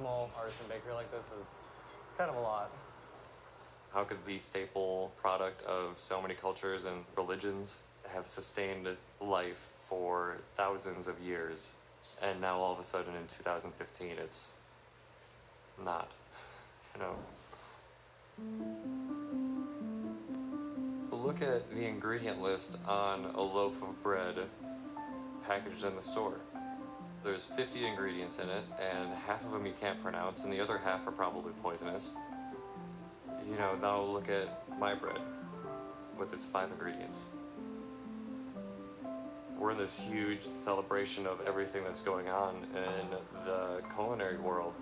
small artisan bakery like this is, it's kind of a lot. How could the staple product of so many cultures and religions have sustained life for thousands of years, and now all of a sudden in 2015 it's not, you know? Look at the ingredient list on a loaf of bread packaged in the store. There's 50 ingredients in it, and half of them you can't pronounce, and the other half are probably poisonous. You know, now look at my bread with its 5 ingredients. We're in this huge celebration of everything that's going on in the culinary world.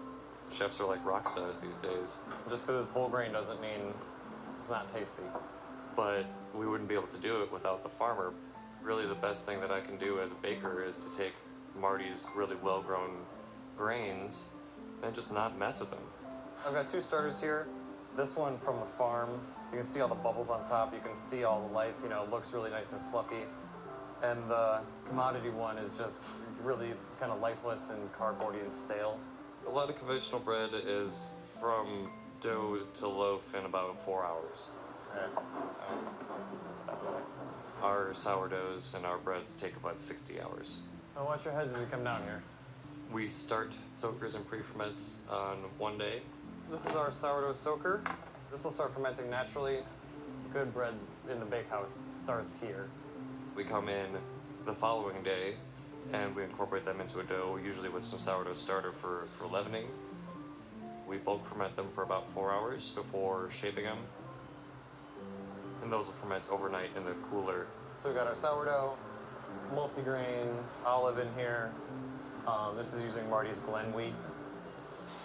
Chefs are like rock stars these days. Just because it's whole grain doesn't mean it's not tasty. But we wouldn't be able to do it without the farmer. Really, the best thing that I can do as a baker is to take Marty's really well-grown grains and just not mess with them. I've got 2 starters here. This one from the farm, you can see all the bubbles on top, you can see all the life, you know, it looks really nice and fluffy. And the commodity one is just really kind of lifeless and cardboardy and stale. A lot of conventional bread is from dough to loaf in about 4 hours. Our sourdoughs and our breads take about 60 hours. Oh, watch your heads as you come down here. We start soakers and pre-ferments on one day. This is our sourdough soaker. This will start fermenting naturally. Good bread in the bakehouse starts here. We come in the following day and we incorporate them into a dough, usually with some sourdough starter for leavening. We bulk ferment them for about 4 hours before shaping them. And those will ferment overnight in the cooler. So we got our sourdough, multigrain, olive in here. This is using Marty's Glen wheat.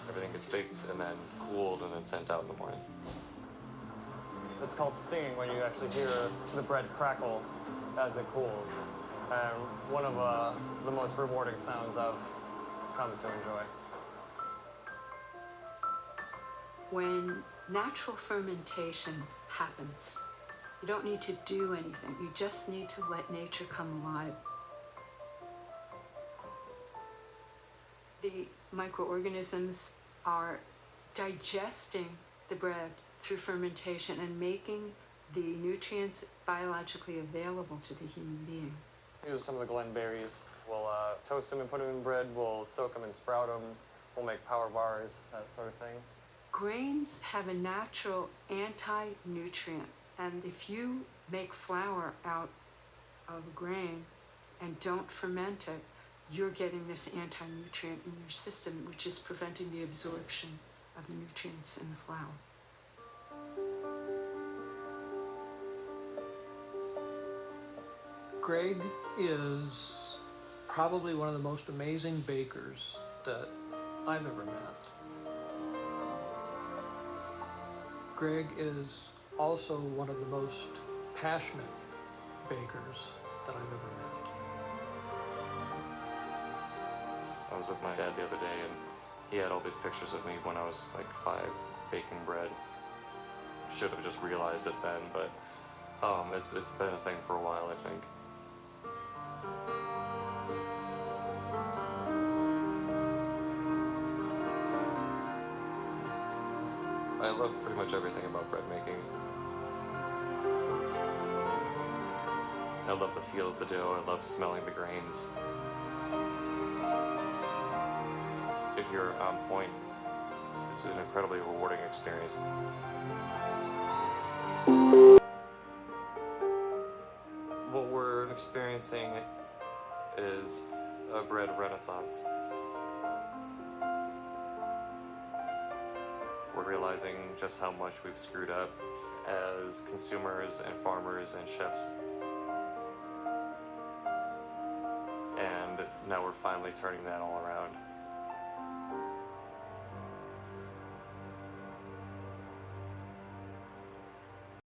Everything gets baked and then cooled and then sent out in the morning. It's called singing when you actually hear the bread crackle as it cools. And one of the most rewarding sounds I've come to enjoy. When natural fermentation happens, you don't need to do anything. You just need to let nature come alive. The microorganisms are digesting the bread through fermentation and making the nutrients biologically available to the human being. These are some of the Glen berries. We'll toast them and put them in bread. We'll soak them and sprout them. We'll make power bars, that sort of thing. Grains have a natural anti-nutrient, and if you make flour out of a grain and don't ferment it, you're getting this anti-nutrient in your system, which is preventing the absorption of the nutrients in the flour. Greg is probably one of the most amazing bakers that I've ever met. Greg is also one of the most passionate bakers that I've ever met. I was with my dad the other day and he had all these pictures of me when I was like 5 baking bread. Should have just realized it then, but it's been a thing for a while, I think. I love pretty much everything about bread making. I love the feel of the dough, I love smelling the grains. If you're on point, it's an incredibly rewarding experience. What we're experiencing is a bread renaissance. We're realizing just how much we've screwed up as consumers and farmers and chefs. And now we're finally turning that all around.